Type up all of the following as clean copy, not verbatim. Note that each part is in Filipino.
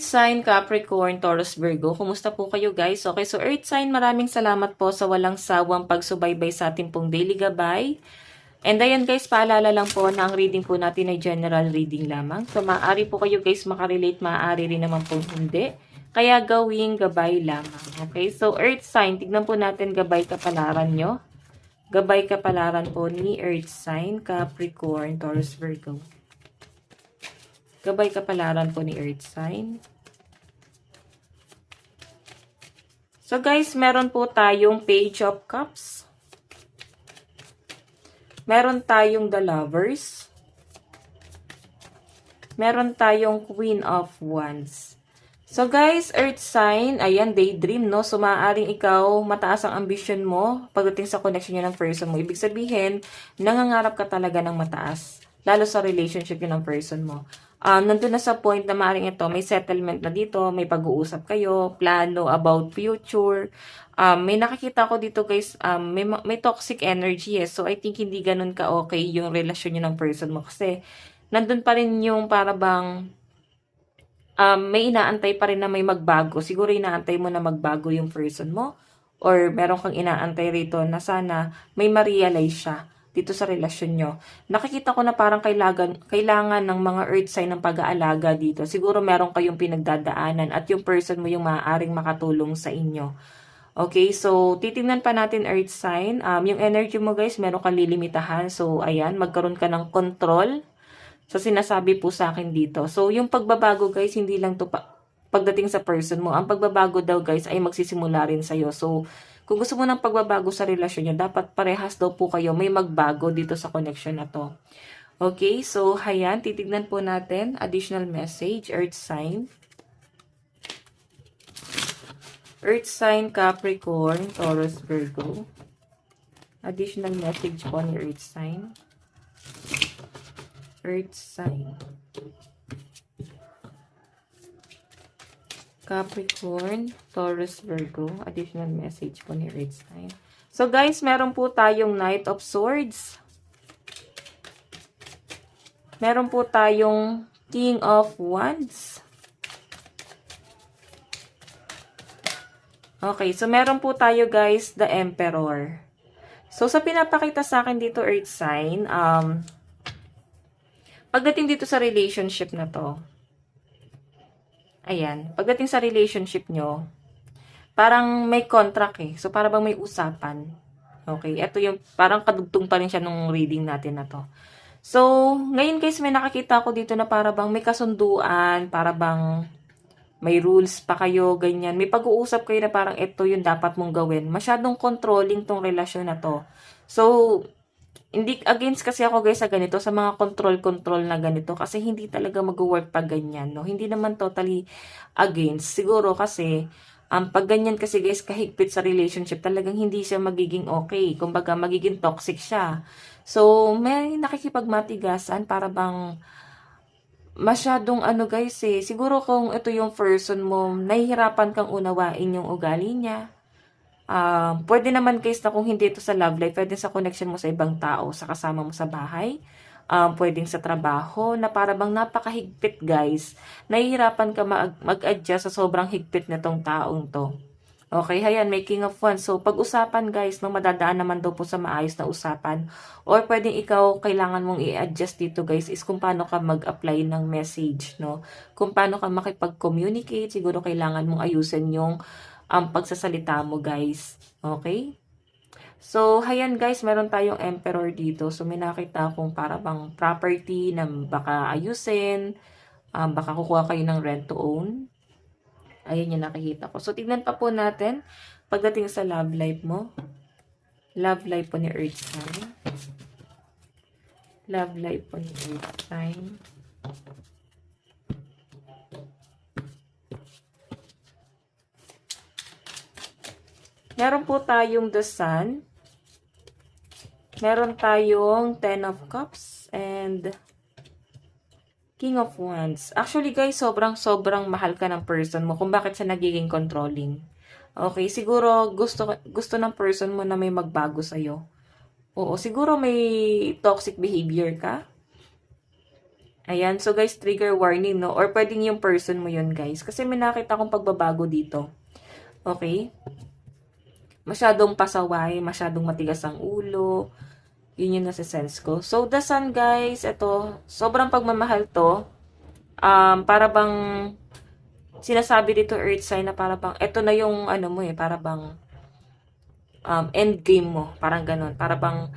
sign, Capricorn, Taurus, Virgo. Kumusta po kayo guys? Okay, so Earth sign, maraming salamat po sa walang sawang pagsubaybay sa ating pong daily gabay. And ayan guys, paalala lang po na ang reading po natin ay general reading lamang. So maaari po kayo guys makarelate, maaari rin naman po hindi. Kaya gawing gabay lamang. Okay, so Earth sign, tignan po natin gabay kapalaran nyo. Gabay kapalaran po ni Earth sign, Capricorn, Taurus, Virgo. Gabay kapalaran po ni Earth sign. So guys, meron po tayong Page of Cups. Meron tayong The Lovers. Meron tayong Queen of Wands. So guys, Earth sign, ayan, daydream, no? So maaaring ikaw, mataas ang ambition mo pagdating sa connection nyo ng person mo. Ibig sabihin, nangangarap ka talaga ng mataas. Lalo sa relationship yun ng person mo. Nandun na sa point na maaaring ito, may settlement na dito, may pag-uusap kayo, plano about future. May nakikita ko dito guys, may toxic energy eh. So I think hindi ganun ka-okay yung relasyon nyo ng person mo. Kasi nandun pa rin yung para bang may inaantay pa rin na may magbago. Siguro inaantay mo na magbago yung person mo. Or meron kang inaantay rito na sana may ma-realize siya dito sa relasyon nyo. Nakikita ko na parang kailangan ng mga earth sign ng pag-aalaga dito. Siguro meron kayong pinagdadaanan at yung person mo yung maaaring makatulong sa inyo. Okay, so titingnan pa natin earth sign. Yung energy mo guys, meron kang lilimitahan. So ayan, magkaroon ka ng control. So sinasabi po sa akin dito. So yung pagbabago guys, hindi lang to pagdating sa person mo. Ang pagbabago daw guys ay magsisimula rin sa'yo. So kung gusto mo ng pagbabago sa relasyon nyo, dapat parehas daw po kayo may magbago dito sa connection na to. Okay, so hayan, titignan po natin. Additional message, Earth sign. Earth sign, Capricorn, Taurus, Virgo. Additional message po ni Earth sign. Earth sign. Capricorn, Taurus, Virgo. Additional message po ni Earth sign. So guys, meron po tayong Knight of Swords. Meron po tayong King of Wands. Okay, so meron po tayo guys, the Emperor. So sa pinapakita sa akin dito Earth sign, pagdating dito sa relationship na to, ayan, pagdating sa relationship nyo, parang may contract eh. So, parang bang may usapan. Okay, ito yung, parang kadugtong pa rin siya nung reading natin na to. So, ngayon guys, may nakakita ko dito na para bang may kasunduan, para bang may rules pa kayo, ganyan. May pag-uusap kayo na parang ito yung dapat mong gawin. Masyadong controlling tong relasyon na to. So, hindi against kasi ako guys sa ganito, sa mga control na ganito, kasi hindi talaga mag-work pag ganyan, no? Hindi naman totally against. Siguro kasi, pag ganyan kasi guys, kahigpit sa relationship, talagang hindi siya magiging okay. Kumbaga, magiging toxic siya. So, may nakikipagmatigasan para bang masyadong ano guys eh. Siguro kung ito yung person mo, nahihirapan kang unawain yung ugali niya. Pwede naman guys na kung hindi ito sa love life, pwede sa connection mo sa ibang tao, sa kasama mo sa bahay, pwedeng sa trabaho, na para bang napakahigpit guys. Nahihirapan ka mag-adjust sa sobrang higpit na tong taong to. Okay, hayan, may King of Wands. So, pag-usapan guys, no, madadaan naman daw po sa maayos na usapan. Or pwedeng ikaw, kailangan mong i-adjust dito guys, is kung paano ka mag-apply ng message, no? Kung paano ka makipag-communicate, siguro kailangan mong ayusin yung pagsasalita mo guys. Okay? So, hayan guys, meron tayong Emperor dito. So, may nakita akong para bang property na baka ayusin, baka kukuha kayo ng rent to own. Ayun yung nakikita ko. So, tignan pa po natin pagdating sa love life mo. Love life po ni Earth sign. Love life po ni Earth sign. Meron po tayong the Sun. Meron tayong Ten of Cups and King of Wands. Actually guys, sobrang mahal ka ng person mo kung bakit siya nagiging controlling. Okay, siguro gusto ng person mo na may magbago sa'yo. Oo, siguro may toxic behavior ka. Ayan. So, guys, trigger warning, no? Or pwedeng yung person mo yun, guys. Kasi may nakita akong pagbabago dito. Okay? Masyadong pasaway, masyadong matigas ang ulo. Yun yung nasa-sense ko. So, the sun, guys, ito, sobrang pagmamahal to. Para bang, sinasabi dito, earth sign, na para bang, ito na yung, ano mo para bang, end game mo. Parang ganun. Para bang,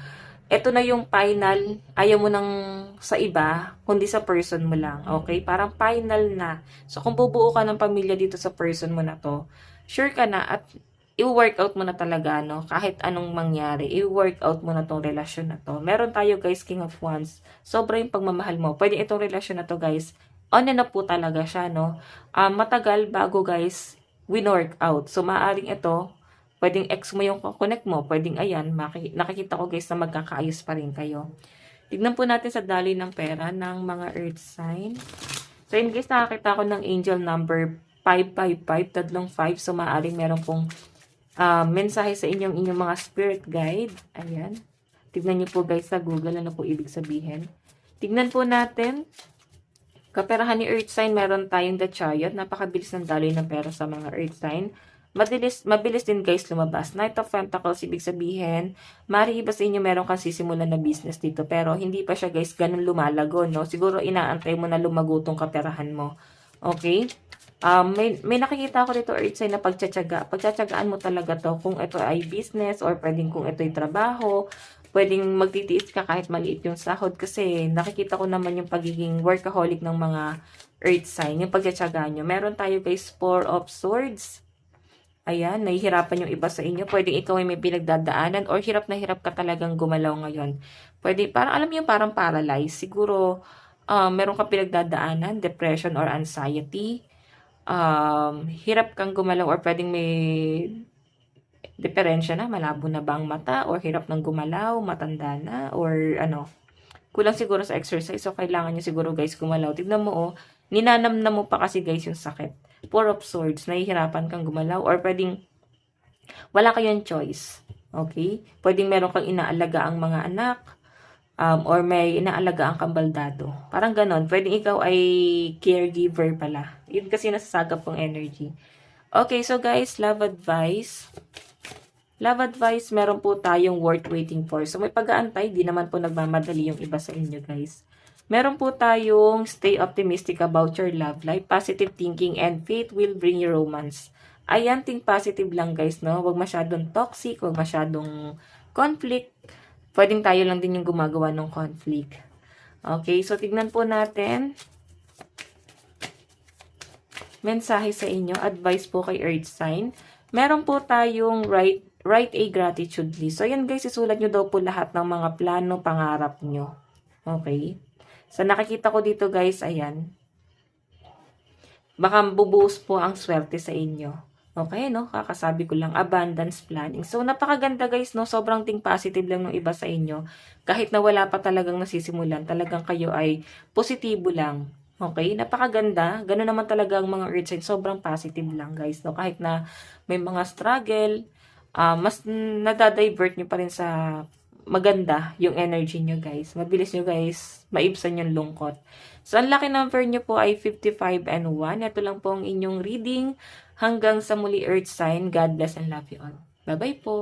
ito na yung final, ayaw mo nang sa iba, kundi sa person mo lang. Okay? Parang final na. So, kung bubuo ka ng pamilya dito sa person mo na to, sure ka na at i-workout mo na talaga, no? Kahit anong mangyari, i-workout mo na tong relasyon na to. Meron tayo, guys, King of Wands. Sobra yung pagmamahal mo. Pwede itong relasyon na to, guys. On and off po talaga siya, no? Matagal bago, guys, win-workout. So, maaaring ito, pwedeng ex mo yung connect mo. Pwedeng, ayan, nakikita ko, guys, na magkakaayos pa rin kayo. Tignan po natin sa daloy ng pera ng mga earth sign. So, in case nakakita ko ng angel number 555, tatlong 5. So, maaaring meron pong mensahe sa inyong mga spirit guide. Ayan. Tignan niyo po, guys, sa Google ano po ibig sabihin. Tignan po natin. Kaperahan ni earth sign, meron tayong the chariot. Napakabilis ng daloy ng pera sa mga earth sign. Mabilis din, guys, lumabas. Knight of Pentacles, ibig sabihin, mari iba sa inyo meron kang sisimulan na business dito. Pero hindi pa siya, guys, ganun lumalago, no? Siguro inaantay mo na lumago tong kaperahan mo. Okay? May nakikita ako dito, earth sign, na pagtsatsaga. Pagtsatsagaan mo talaga to kung ito ay business or pwedeng kung ito ay trabaho. Pwedeng magtitiis ka kahit maliit yung sahod kasi nakikita ko naman yung pagiging workaholic ng mga earth sign, yung pagtsatsaga nyo. Meron tayo, guys, 4 of swords. Ayan, nahihirapan yung iba sa inyo. Pwedeng ikaw ay may pinagdadaanan or hirap na hirap ka talagang gumalaw ngayon. Pwede, parang alam mo yung parang paralyzed. Siguro, meron ka pinagdadaanan, depression or anxiety. Hirap kang gumalaw or pwedeng may diferensya na, malabo na ba ang mata or hirap ng gumalaw, matanda na or ano. Kulang siguro sa exercise so kailangan nyo siguro, guys, gumalaw. Tignan mo, ninanamnam mo pa kasi, guys, yung sakit. 4 of swords, nahihirapan kang gumalaw or pwedeng wala kayong choice. Okay? Pwedeng meron kang inaalaga ang mga anak or may inaalaga ang kambaldado. Parang ganon. Pwedeng ikaw ay caregiver pala. Yun kasi nasasagap kong energy. Okay, so, guys, love advice. Love advice, meron po tayong worth waiting for. So, may pag-aantay. Di naman po nagmamadali yung iba sa inyo, guys. Meron po tayong stay optimistic about your love life. Positive thinking and faith will bring you romance. Ayan, think positive lang, guys, no? Huwag masyadong toxic, huwag masyadong conflict. Pwedeng tayo lang din yung gumagawa ng conflict. Okay, so tignan po natin. Mensahe sa inyo, advice po kay earth sign. Meron po tayong write a gratitude list. So, yan, guys, isulat nyo daw po lahat ng mga plano, pangarap nyo. Okay? So, nakikita ko dito, guys, ayan. Baka bubuhos po ang swerte sa inyo. Okay, no? Kakasabi ko lang, abundance planning. So, napakaganda, guys, no? Sobrang think positive lang ng iba sa inyo. Kahit na wala pa talagang nasisimulan, talagang kayo ay positibo lang. Okay? Napakaganda. Ganun naman talaga ang mga earth signs. Sobrang positive lang, guys, no? Kahit na may mga struggle, mas nadadivert nyo pa rin sa maganda yung energy nyo, guys. Mabilis nyo, guys, maibsan yung lungkot. So, ang lucky number nyo po ay 55 and 1. Ito lang po ang inyong reading. Hanggang sa muli, earth sign. God bless and love you all. Bye-bye po.